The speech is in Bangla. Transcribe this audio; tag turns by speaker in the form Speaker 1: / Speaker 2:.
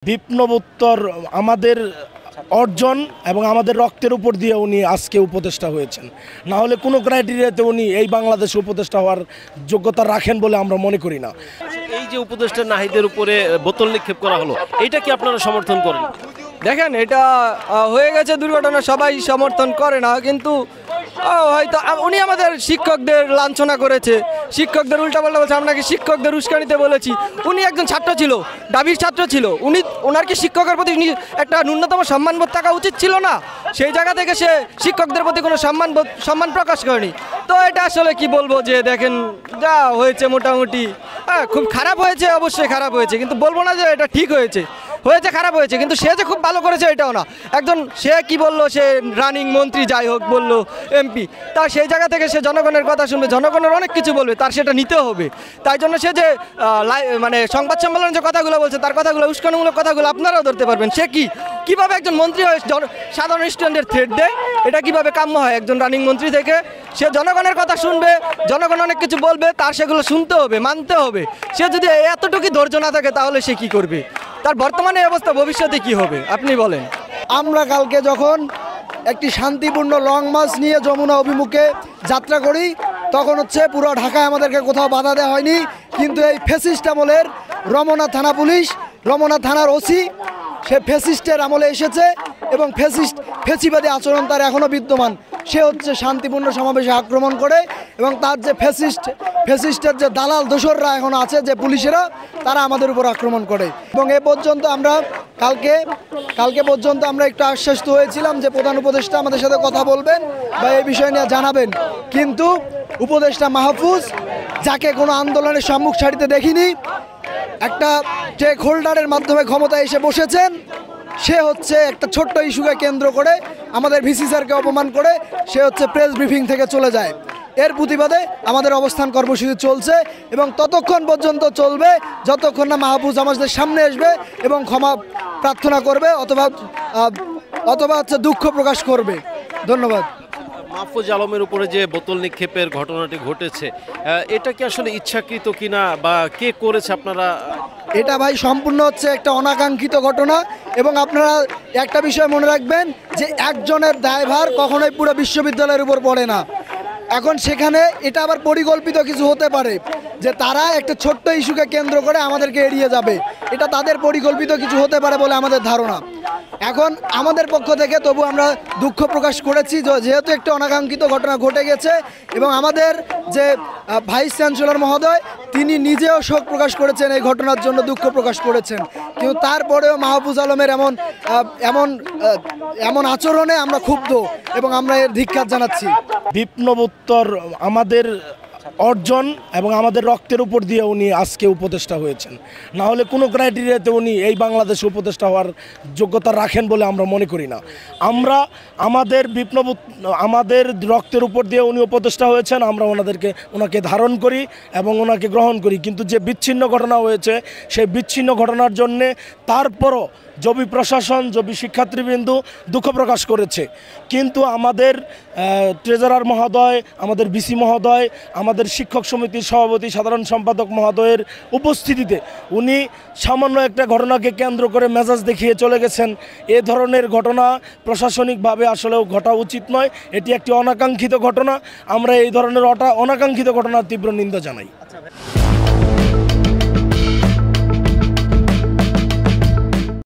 Speaker 1: বিপ্লবোত্তর আমাদের অর্জন এবং আমাদের রক্তের উপর দিয়ে উনি আজকে উপদেষ্টা হয়েছেন। না হলে কোনো ক্রাইটেরিয়াতে উনি এই বাংলাদেশে উপদেষ্টা হওয়ার যোগ্যতা রাখেন বলে আমরা মনে করি না।
Speaker 2: এই যে উপদেষ্টা নাহিদের উপরে বোতল নিক্ষেপ করা হলো, এটা কি আপনারা সমর্থন করেন?
Speaker 3: দেখেন, এটা হয়ে গেছে দুর্ঘটনা, সবাই সমর্থন করে না, কিন্তু হয়তো উনি আমাদের শিক্ষকদের লাঞ্ছনা করেছে, শিক্ষকদের উল্টাপাল্টা বলছে, আমরা কি শিক্ষকদের উস্কানিতে বলেছি। উনি একজন ছাত্র ছিল, দাবির ছাত্র ছিল, ওনার কি শিক্ষকের প্রতি একটা ন্যূনতম সম্মানবোধ থাকা উচিত ছিল না? সেই জায়গা থেকে সে শিক্ষকদের প্রতি কোনো সম্মান প্রকাশ করেনি। তো এটা আসলে কি বলবো, যে দেখেন যা হয়েছে মোটামুটি খুব খারাপ হয়েছে, অবশ্যই খারাপ হয়েছে, কিন্তু বলবো না যে এটা ঠিক হয়েছে, খারাপ হয়েছে, কিন্তু সে যে খুব ভালো করেছে এটাও না। একজন সে কি বললো, সে রানিং মন্ত্রী যাই হোক বললো, এমপি, তা সেই জায়গা থেকে সে জনগণের কথা শুনবে, জনগণের অনেক কিছু বলবে, তার সেটা নিতে হবে। তাই জন্য সে যে মানে সংবাদ সম্মেলনে যে কথাগুলো বলছে, তার কথাগুলো উস্কানিমূলক কথাগুলো আপনারাও ধরতে পারবেন। সে কিভাবে একজন মন্ত্রী হয়ে সাধারণ স্টুডেন্টের থ্রেট দেয়, এটা কিভাবে কাম্য হয় একজন রানিং মন্ত্রী থেকে? সে জনগণের কথা শুনবে, জনগণ অনেক কিছু বলবে, তার সেগুলো শুনতে হবে, মানতে হবে। সে যদি এতটুকু ধৈর্য না থাকে তাহলে সে কি করবে? তার বর্তমানে অবস্থা, ভবিষ্যতে কি হবে আপনি বলেন।
Speaker 4: আমরা কালকে যখন একটি শান্তিপূর্ণ লং মার্চ নিয়ে যমুনা অভিমুখে যাত্রা করি, তখন পুরো ঢাকায় আমাদেরকে কোথাও বাধা দেওয়া হয়নি, কিন্তু এই ফ্যাসিস্ট আমলের রমনা থানা পুলিশ, রমনা থানার ওসি, সে ফ্যাসিস্টের আমলে এসেছে এবং ফ্যাসিবাদী আচরণ তার এখনও বিদ্যমান। সে শান্তিপূর্ণ সমাবেশে আক্রমণ করে এবং তার যে ফ্যাসিস্টের যে দালাল দোসররা এখন আছে, যে পুলিশেরা, তারা আমাদের উপর আক্রমণ করে। এবং এ পর্যন্ত আমরা কালকে পর্যন্ত আমরা একটু আশ্বস্ত হয়েছিলাম যে প্রধান উপদেষ্টা আমাদের সাথে কথা বলবেন বা এই বিষয় নিয়ে জানাবেন, কিন্তু উপদেষ্টা মাহফুজ, যাকে কোনো আন্দোলনের সম্মুখ সারিতে দেখিনি, একটা স্টেক হোল্ডারের মাধ্যমে ক্ষমতায় এসে বসেছেন, সে একটা ছোট্ট ইস্যুকে কেন্দ্র করে আমাদের ভিসি স্যারকে অপমান করে সে প্রেস ব্রিফিং থেকে চলে যায়। এর প্রতিবাদে আমাদের অবস্থান কর্মসূচি চলছে এবং ততক্ষণ পর্যন্ত চলবে যতক্ষণ না মাহফুজ আমাদের সামনে আসবে এবং ক্ষমা প্রার্থনা করবে অথবা দুঃখ প্রকাশ করবে। ধন্যবাদ।
Speaker 2: মাহফুজ আলমের উপরে যে বোতল নিক্ষেপের ঘটনাটি ঘটেছে, এটা কি আসলে ইচ্ছাকৃত কিনা বা কে করেছে আপনারা?
Speaker 4: এটা ভাই সম্পূর্ণ একটা অনাকাঙ্ক্ষিত ঘটনা এবং আপনারা একটা বিষয় মনে রাখবেন যে একজনের দায়ভার কখনোই পুরো বিশ্ববিদ্যালয়ের উপর পড়ে না। এখন সেখানে এটা আবার পরিকল্পিত কিছু হতে পারে যে তারা একটা ছোট্ট ইস্যুকে কেন্দ্র করে আমাদেরকে এড়িয়ে যাবে, এটা তাদের পরিকল্পিত কিছু হতে পারে বলে আমাদের ধারণা। এখন আমাদের পক্ষ থেকে তবু আমরা দুঃখ প্রকাশ করেছি যেহেতু একটা অনাকাঙ্ক্ষিত ঘটনা ঘটে গেছে এবং আমাদের যে ভাইস চ্যান্সেলর মহোদয়, তিনি নিজেও শোক প্রকাশ করেছেন, এই ঘটনার জন্য দুঃখ প্রকাশ করেছেন, কিন্তু তারপরেও মাহফুজ আলমের এমন আচরণে আমরা ক্ষুব্ধ এবং আমরা এর ধিক্কার জানাচ্ছি।
Speaker 1: বিপ্লবোত্তর আমাদের অর্জন এবং আমাদের রক্তের উপর দিয়ে উনি আজকে উপদেষ্টা হয়েছেন। না হলে কোনো ক্রাইটেরিয়াতে উনি এই বাংলাদেশে উপদেষ্টা হওয়ার যোগ্যতা রাখেন বলে আমরা মনে করি না। আমরা আমাদের রক্তের উপর দিয়ে উনি উপদেষ্টা হয়েছেন, আমরা ওনাকে ধারণ করি এবং ওনাকে গ্রহণ করি, কিন্তু যে বিচ্ছিন্ন ঘটনা হয়েছে সেই বিচ্ছিন্ন ঘটনার জন্যে তারপরও জবি প্রশাসন, জবি শিক্ষার্থীবৃন্দ দুঃখ প্রকাশ করেছে, কিন্তু আমাদের ট্রেজারার মহোদয়, আমাদের ভিসি মহোদয়, আমাদের শিক্ষক সমিতির সভাপতি, সাধারণ সম্পাদক মহোদয়ের উপস্থিতিতে উনি সামান্য একটা ঘটনাকে কেন্দ্র করে মেজাজ দেখিয়ে চলে গেছেন। এ ধরনের ঘটনা প্রশাসনিকভাবে আসলেও ঘটা উচিত নয়, এটি একটি অনাকাঙ্ক্ষিত ঘটনা। আমরা এই ধরনের অনাকাঙ্ক্ষিত ঘটনার তীব্র নিন্দা জানাই।